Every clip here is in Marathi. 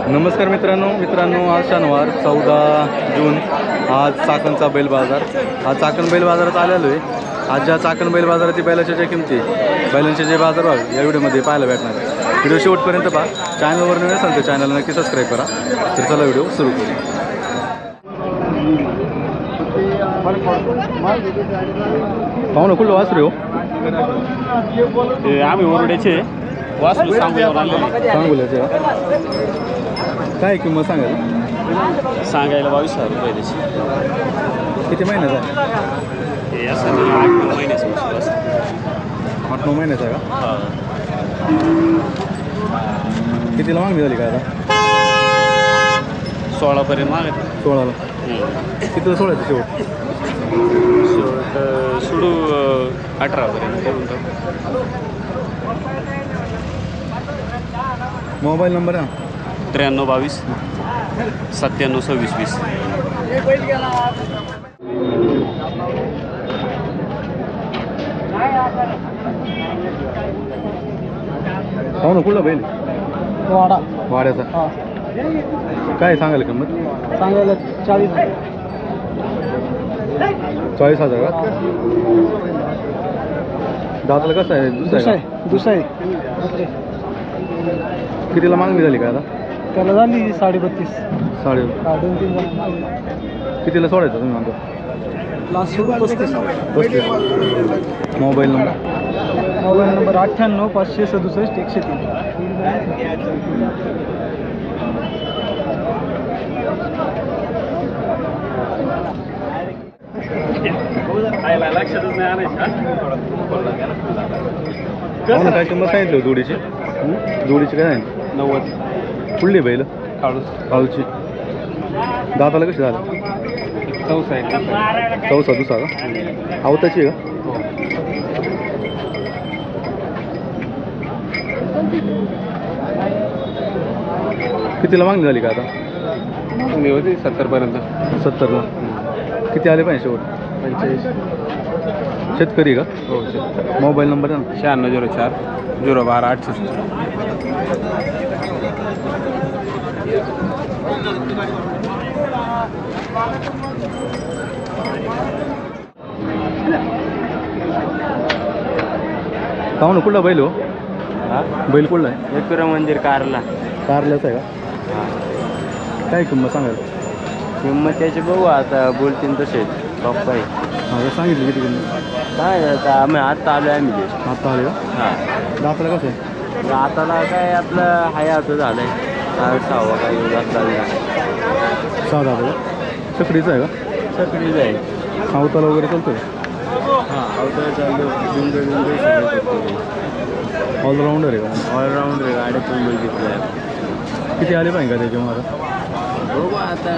नमस्कार मित्रांनो आज शनिवार 14 जून आज चाकणचा बैल बाजार। आज चाकण बैल बाजारात आलेलो आहे। आज ज्या चाकण बैल बाजारातील बैलाच्या ज्या किमती बैलांचे जे बाजारभाव या व्हिडिओमध्ये पाहायला भेटणार आहे। व्हिडिओ शेवटपर्यंत पहा। चॅनलवर नवीन असाल तर चॅनलला नक्की सबस्क्राईब करा। तर चला व्हिडिओ सुरू करू। पाहुणं कुठलं वासरू हो? आम्ही ओरड्याचे वासरू सांगोल्याचे काय किंमत सांगायला? सांगायला 22,000 रुपये त्याची। किती महिन्याचा आहे? हे असं 8-9 महिन्याचं वासरू असं। 8-9 महिन्याचा आहे का? कितीला मागणी झाली काय आता? 16 पर्यंत मागत। 16ला कितीला सोडायचं शेवट? सोडू 18 पर्यंत करून टाकू। मोबाईल नंबर आहे 93 22 97 26 20। हो ना कुठला बैल? वाड्याचा। हां काय सांगायला किंमत? सांगायला 40,000 का? दाताला कसं आहे? दुसरा आहे कितीला मागणी झाली काय आता? त्याला झाली 32.5 साडे 2-3 कितीला सोडायचं तुम्ही म्हणतो? लास्ट सोडून 35। Mobile number? Mobile number 98 567 103। लक्षातच नाही आणायचं। काय किंमत सांगितली जोडीची? जोडीची काय सांगितली? 90। कुठली बैल? काळूची। दाताला कशी झालं? चौसा आहे। चौसा दुसरा का? आवताची का? कितीला मागणी झाली का आता? मी होती 70 पर्यंत। 70ला किती आले पाहिजे शेवट? 45। शेतकरी का? हो मोबाईल नंबर आहे ना? 9604 012 866। पाहू कुठला बैल हो? बैल कुठला आहे? एकविरा मंदिर कारला। कारल्याचा आहे का? काय किंमत सांगायला? किंमत त्याची बघू आता, बोलतील तसे पप्पा आहे। हां सांगितली किती किंमत? काय आता आम्ही आत्ता आलो आहे। आम्ही आता आले का? हां दाताला कसं आहे? आताला काय आपलं हाय आता झालं आहे 6वा काही आता 6 दात आहे का? चकडीचं आहे का? सगळी जाईल। आवताला वगैरे चालतं? हां अवतळ चालू बिंदू ऑलराऊंडर आहे का? ऑलराऊंडर आहे। गाड्यातून बघितलं किती आले पाहिजे का त्याच्या मला? बघू आता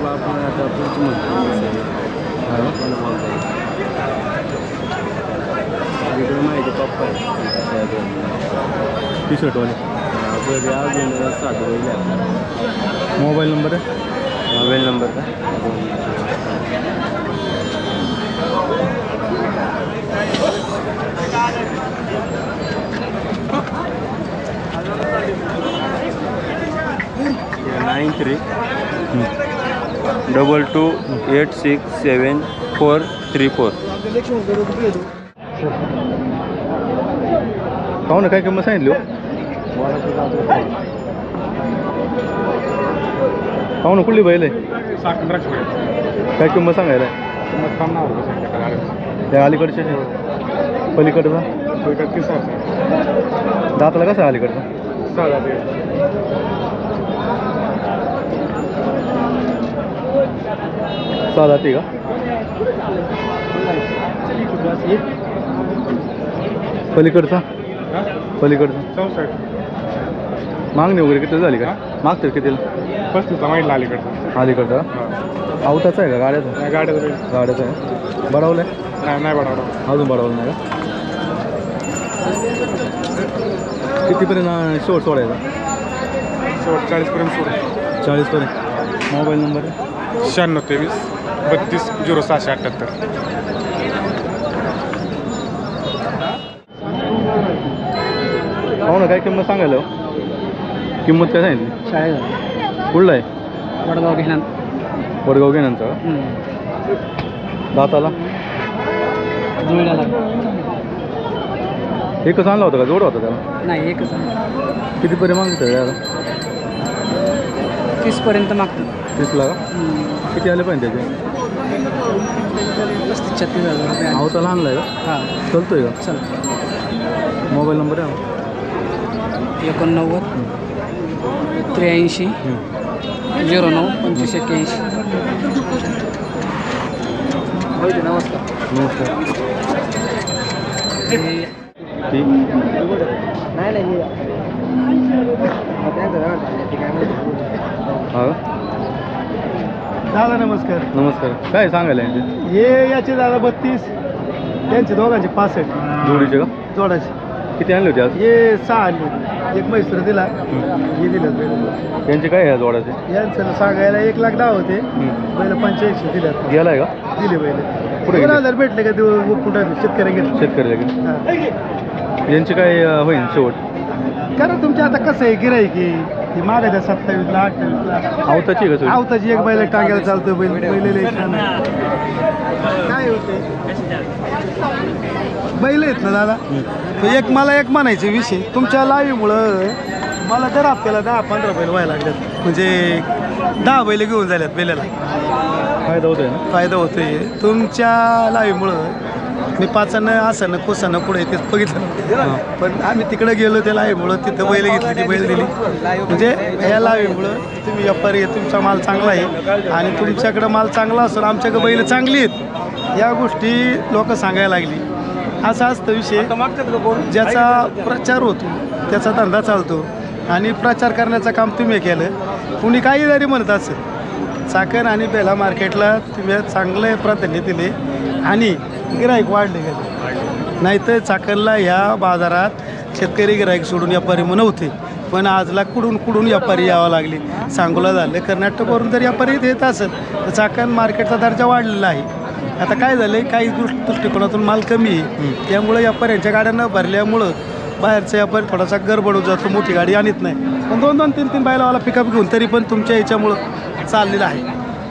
आपण आता पुढची माहिती पप्पा आहे टी शर्टवाले। अजून 7 बैल। मोबाईल नंबर आहे? मोबाईल नंबर का? 93 22 867 434। पाहू ना काय किंमत सांगितली हो? पाहू ना कुठली बैल आहे? काय किंमत सांगायला? त्या अलीकडच्या पलीकडचा? दाताला कसं आहे अलीकडचा? 6 दाती का? पलीकडचा? मागणी वगैरे किती झाली का? मागते कितीला? 35ला माहिती अलीकडचा। अलीकडचा आवताचा आहे का? गाड्याचा? गाड्याचा आहे। बडवलं आहे? नाही बडवलं अजून बडवलं नाही का? कितीपर्यंत शेवट सोडायचा? शेवट 40 पर्यंत सोड। 40 पर्यंत। मोबाईल नंबर आहे? 96 32 0678। हो ना, काय किंमत सांगायला? किंमत काय सांगितली? 40,000. कुठला आहे? वडगाव घेणार. वडगाव घेण्यांचा का? दाताला जुळल्याला एकच आणला होता का जोड होता त्याला? नाही, एकच आहे. कितीपर्यंत मागतो याला? 30पर्यंत मागतो. 30 ला का? किती आले पाहिजे त्याचे? 35-36,000 रुपये. आवताला आणलाय का? हां, चलतोय का? चल. मोबाईल नंबर आहे 89 83 09 25 81. नमस्कार. नमस्कार. ती हा दादा नमस्कार. नमस्कार. काय सांगायला यांचे? हे याचे दादा 32, त्यांचे दोघांचे 65 जोडीचे का? जोडाचे. किती आणले होते आज? हे 6 आणले. एक म्हैसूर दिला, हे दिलं बैल. त्यांचे काय आहे जोडाचे? यांचं सांगायला 1,10,000 होते, बैल 85 दिल्यात. गेलाय का? दिले बैल. पुढे 2,000 भेटले का ते कुठं शेतकरी घेतले. शेतकरी लगेच हां. यांचे काय होईल शेवट? कारण तुमच्या आता कसं आहे गिराईकी ती मागायचं 27ला 28ला. आवताची आहे का? आवताची एक बैल टांग्याला चालतो बैल लय छान आहे. काय होते बैल आहेत ना दादा. एक मला एक म्हणायचे विषय तुमच्या लाईव्हमुळं मला दर हप्त्याला 10-15 बैल व्हायला लागल्यात. म्हणजे 10 बैल घेऊन झाल्यात बैलाला. फायदा होतोय ना? फायदा होतोय तुमच्या लाईव्हमुळं. मी पाचानं आसानं कोसानं पुढे तेच बघितलं. पण आम्ही तिकडे गेलो त्या लाईव्हमुळं तिथं बैल घेतली ती बैल दिली. म्हणजे या लाईव्हमुळं तुम्ही व्यापारी आहे, तुमचा माल चांगला आहे आणि तुमच्याकडं माल चांगला असून आमच्याकडे बैल चांगली आहेत या गोष्टी लोक सांगायला लागली. असा असतं विषय ज्याचा प्रचार होतो त्याचा धंदा चालतो आणि प्रचार करण्याचं काम तुम्ही केलं. कुणी काही जरी म्हणत असेल चाकण आणि बेला मार्केटला तुम्ही चांगले प्राधान्य दिले आणि गिराईक वाढले गेले. नाहीतर चाकणला ह्या बाजारात शेतकरी गिराईक सोडून व्यापारी नव्हते. पण आजला कुडून व्यापारी यावं लागले. सांगोला झालं, कर्नाटकवरून जर व्यापारी येत असेल तर चाकण मार्केटचा दर्जा वाढलेला आहे. आता काय झालं आहे काही दृष्टिकोनातून माल कमी आहे त्यामुळं व्यापाऱ्यांच्या गाड्या न भरल्यामुळं बाहेरचा व्यापारी थोडासा गडबड होत जातो. मोठी गाडी आणत नाही पण 2-2, 3-3 बैलावाला पिकअप घेऊन तरी पण तुमच्या याच्यामुळं चाललेलं आहे.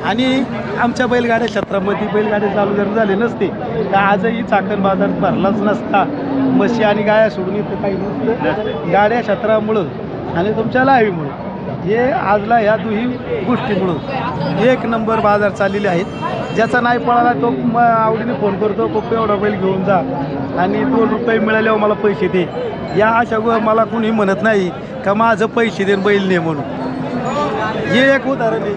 आणि आमच्या बैलगाड्या क्षेत्रामध्ये बैलगाड्या चालू जर झाले नसते तर आजही चाकण बाजार भरलाच नसता. म्हशी आणि गाया सोडून इथं काही नसतं. गाड्या क्षेत्रामुळं आणि तुमच्या लाईव्हमुळं हे आजला ह्या दोन्ही गोष्टीमुळं 1 नंबर बाजार चाललेले आहेत. ज्याचा नाही पळाला तो आवडीने फोन करतो पप्पा एवढा बैल घेऊन जा आणि 2 रुपये मिळाल्यावर मला पैसे दे. या अशा मला कुणी म्हणत नाही का माझं पैसे देऊन बैल ने म्हणून. हे एक उदाहरण आहे.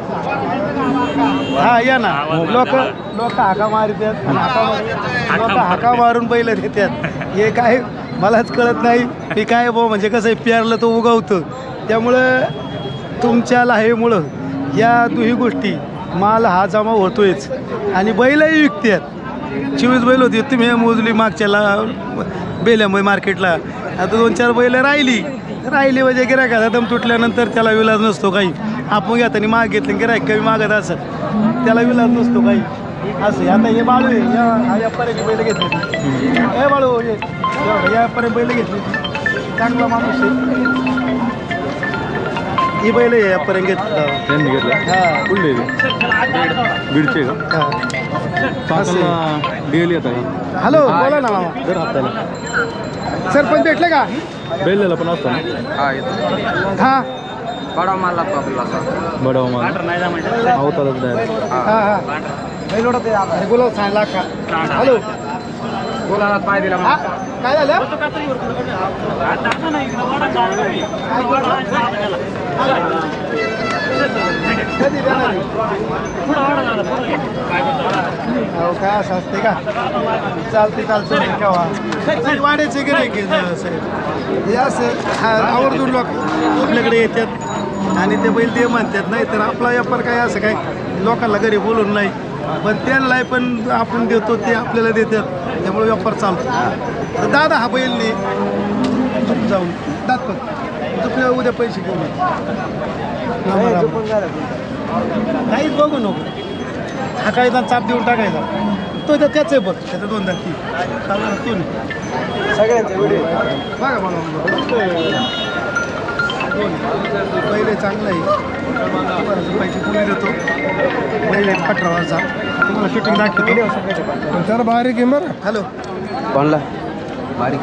हा या ना लोक हाका मारतात आणि हाका मारून बैल देतात. हे काय मलाच कळत नाही. मी काय भाऊ म्हणजे कसं आहे प्यारलं तो उगवतं. त्यामुळं तुमच्या लाहेमुळं या दोन्ही गोष्टी माल हा जमा होतोयच आणि बैलही विकतात. 24 बैल होती तुम्ही मोजली मागच्याला बेल्यामुळे मार्केटला. आता 2-4 बैल राहिली म्हणजे गिरायकाचा दम तुटल्यानंतर त्याला विलाज नसतो काही. आपण घेताना माग घेतलं गिरायक कमी मागत असत त्याला विलाज नसतो काही असं. आता हे बाळू आहे या व्यापाऱ्याची बैल घेतली हे बाळू हे या व्यापारी बैल घेतली चांगला माणूस आहे. ही बैल आहे व्यापाऱ्याने त्यांनी घेतलं. हां कुठले बीडचे का? हां चाकणला डेली येतात का? हॅलो बोला ना मामा. दर हप्त्याला सरपंच भेटले का? बेललेला पण असतो ना? हां बडा माल लागतो आपल्याला असा. बडाव माल आवतालाच द्यायला. हां हां गुलाब सांगला का? हॅलो बोलायला पाय दिला हा काय झालं? कधी देणार आहे? हो काय असं असते का? चालते केव्हा वाड्याचे गिराईक हे असं आवर्जून लोक आपल्याकडे येतात आणि ते बैल ते म्हणतात. नाही तर आपला व्यापार काय असं काय लोकांना घरी बोलून नाही पण त्यांना पण आपण देतो ते आपल्याला देतात त्यामुळे व्यापार चालतो. तर दादा हा बैल ने जाऊन दात पण तुपल्या उद्या पैसे घेऊन काहीच बघू नको. हा काही चाप देऊन टाकायचा तो तर त्याच आहे बघ त्याचं 2 दात सगळ्यांचे व्हिडिओ बघा मला पहिले चांगलं आहे पैकी कोणी देतो पहिले 18,000 तुम्हाला शूटिंग दाखवतो त्याला बारीक आहे बरं. हॅलो कोणला बारीक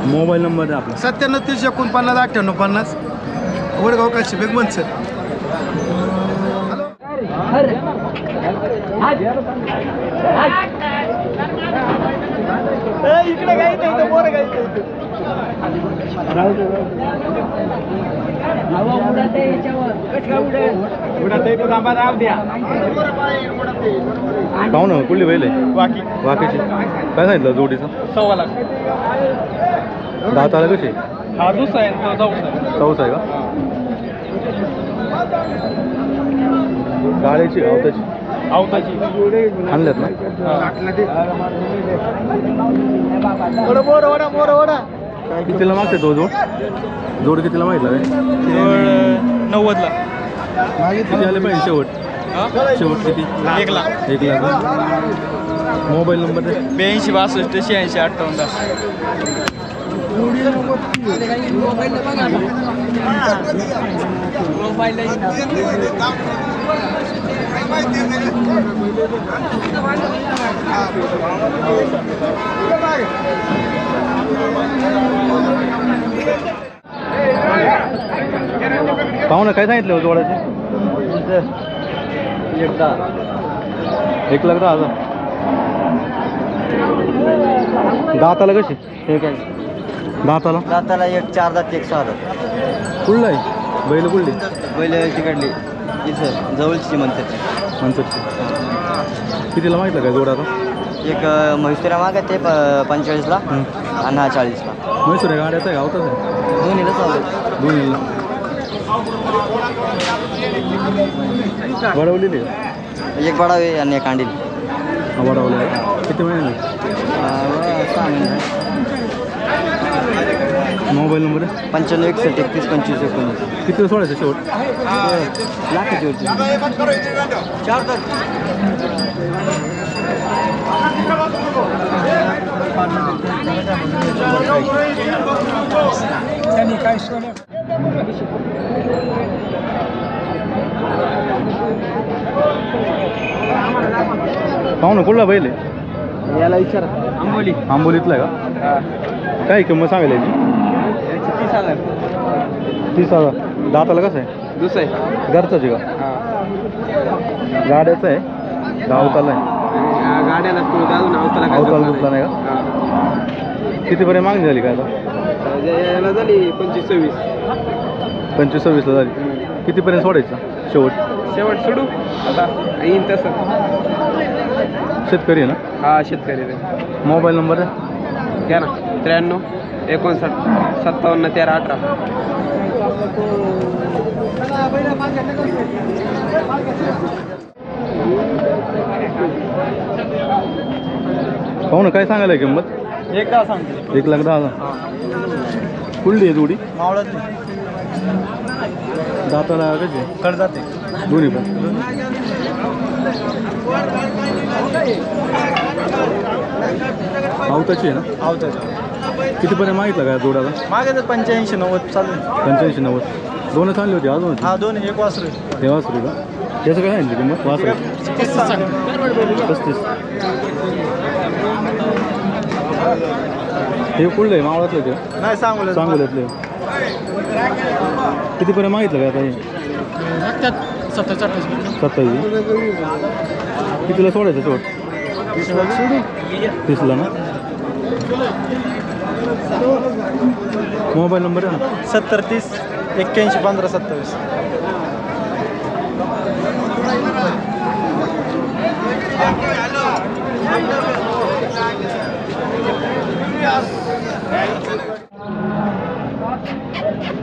मोबाईल नंबर आहे आपला 97 वडगाव काशी बेग मनसर. इकडे गायचं बोर गायचं पाहू ना कुठली बैल आहे वाकीची काय सांगितलं जोडीचं 1.25 लाख. दाताला कशी हा दुसरा आहे चौस आहे का गाड्याची आवताची आणल्यात ना कितीला मागते तो जोड कितीला मागितला काय 90 ला किती आले पाहिजे शेवट किती 1 लाख 1 लाख मोबाईल नंबर 82 62 86 58. पाहू ना काय सांगितलं जोडाचे 1,10,000 दाताला कशी दाताला 4 दात 1 6 दात. कुठलं आहे बैल कुठली बैल तिकडली इथं जवळची म्हणतात. कितीला मागितलं काय जोड आता एक म्हैसुरा मागत ते 45 ला आणि हा 40 ला. म्हैसूर आहे गाड्याचा आहे गावताच आहे दोन्हीला चालू दोन्हीला वडवलेली एक बडावे आणि एक अंडील. वडवले आहे किती महिने 6 महिने. मोबाईल नंबर आहे 95 61 31 25 19. किती सोडायचं शेवट लाखाची वरती 4 दात. पाहू ना कुठला बैल आहे याला विचार आंबोलीतला आहे का काय किंमत सांगायला याची 30,000 दाताला कसं आहे दुसरं आहे घरचाच आहे का गाड्याचं आहे गावताला आहे गाड्याला गावताला दुसरा नाही का कितीपर्यंत मागणी झाली काय आता याला झाली 25-26. 25-26ला झाली कितीपर्यंत सोडायचं शेवट सोडू आता येईन तसं. शेतकरी आहे ना हा शेतकरी मोबाईल नंबर आहे घ्या ना 93 59 57 13 18. पाहू ना काय सांगायला किंमत 1,10 सांगतो 1,10,000 कुठली आहे जोडी मावळात दाताला कशी कड जाते दोन्ही पण आवताची आहे ना आवताची कितीपर्यंत मागितलं काय जोडाला मागे तर 85-90 चालू आहे. 85-90 दोनच आणली होती अजून हा 2 एक वासरू हे वासरू का त्याचं काय सांगितलं किंमत वासरू 35 हे कुठलं आहे मावळातलं ते नाही सांगू सांगोल्यातले कितीपर्यंत मागितलं काय आता हे 27 कितीला सोडायचं शेवट 30ला ना मोबाईल नंबर आहे ना 70 30 81 15 27.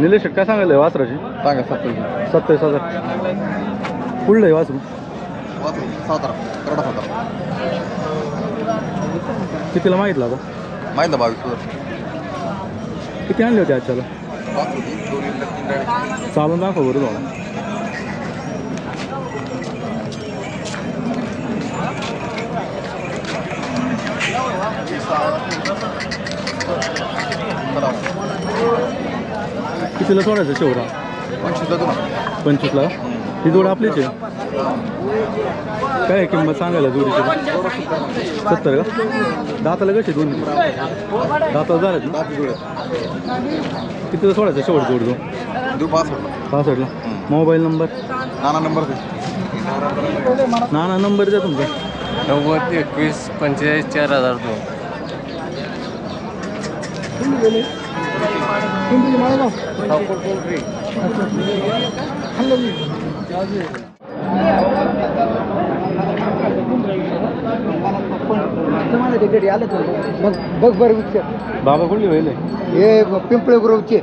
निलेश काय सांगायला वासराची सांगा 27,000 कुठलं आहे वासरू कितीला मागितलं आता माहिती 22,000. किती आणले होते आजच्याला चालून दाखव बरं जाऊ कितीला सोडायचं शेवटा 25ला ही जोड आपलीच आहे. काय आहे किंमत सांगायला जोडीची 70 का? दाताला कशी दोन दाताला झालेत ना? कितीला सोडायचं शेवट जोड तो 65ला. मोबाईल नंबर नाना नंबर द्या तुमचा. 90 21 45 4002. बघ बरं बाबा कुठली होईल हे पिंपळे गुरवचे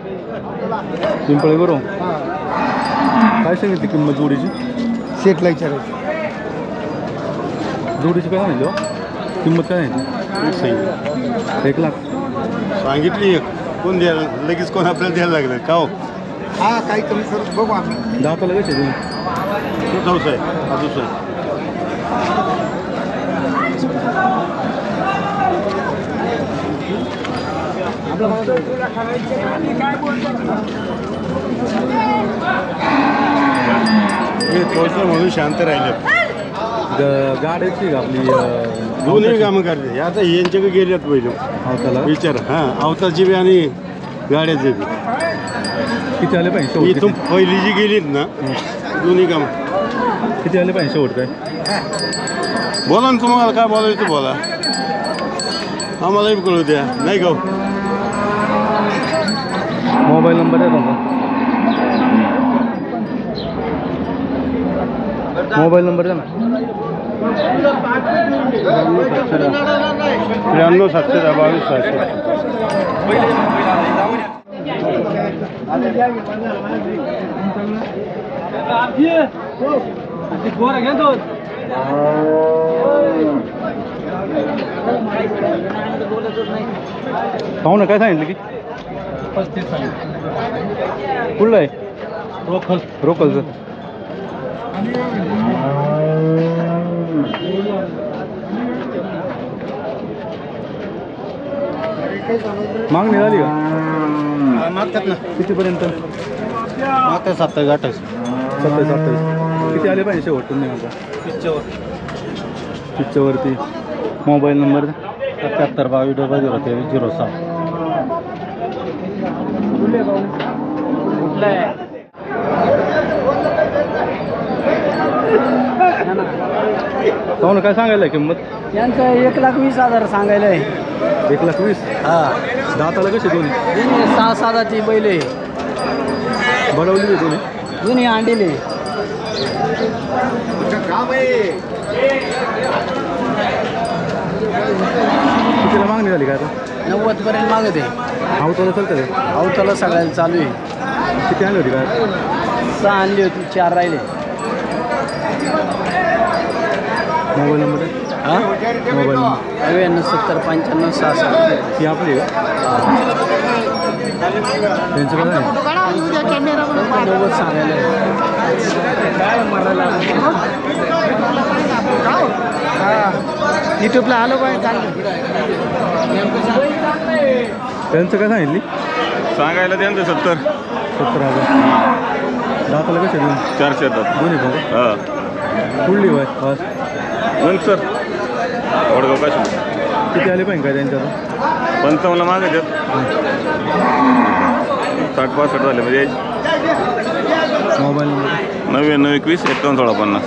पिंपळे बरोबर. काय सांगितली किंमत जोडीची? शेटला विचारायचं. जोडीची काय सांगितली हो? किंमत काय सांगितली? 1 लाख सांगितली कोण द्यायला लगेच कोण आपल्याला द्यायला लागलं का हो? हा काही कमी करू बघू आम्ही. दाताला कशी तुम्ही? तो जाऊच आहे अजून आहे. हे थोडंसं म्हणून शांत राहिले. गाड्याची का आपली दोन्ही कामं करते हे आता यांच्याकडे गेल्यात पहिले अवताला विचार हां अवतारची बी आणि गाड्याचे बी. किती आले पाहिजे शेवट? इथून पहिली जी गेलीत ना दोन्ही कामं. किती आले पाहिजे शेवट काय? बोला ना तुम्हाला काय बोलायचं ते बोला. आम्हालाही कळू द्या नाही का? मोबाईल नंबर आहे तुमचा? मोबाईल नंबर द्या ना. 93 722 600. पाहू ना काय सांगितलं की? 35 कुठलं आहे? रोकलचं. मागणी झाली का? मागतात ना. कितीपर्यंत? मागतात 27 28. 27 किती आले पाहिजे शेवट तुम्ही माझा? पिच्च्यावरती. Mobile number 77 22 00 07. पाहू ना काय सांगायला किंमत? यांचं 1,20,000 सांगायला आहे. 1,20,000. हा दाताला कशी दोन्ही? 6-7ची बैल आहे. बडवली दोन्ही? जुनी अंडीले. कितीला मागणी झाली काय आता? 90 पर्यंत मागत आहे. अवताला चालतं का? अवताला सगळ्याला चालू आहे. किती आणली होती काय? 6 आणली होती 4 राहिले. मोबाईल नंबर आहे? हा मोबाईल नंबर 99 70 95 66. ही आपली आहे का? त्यांचं काय आहे? 90 सांगायला आहे. युट्यूबला आलो पाहिजे चाललं. त्यांचं काय सांगितली? सांगायला द्या ना 70. 70,000. दाताला कसे दोन? 400 येतात. दोन्ही भाऊ हां कुठली बाय बस नंतर वडगाव काशी किती आले पाहिजे काय त्यांच्यात? 55 मागायच्यात. 60-65 झाले म्हणजे मोबाईल नंबर 99 21 51 16 50.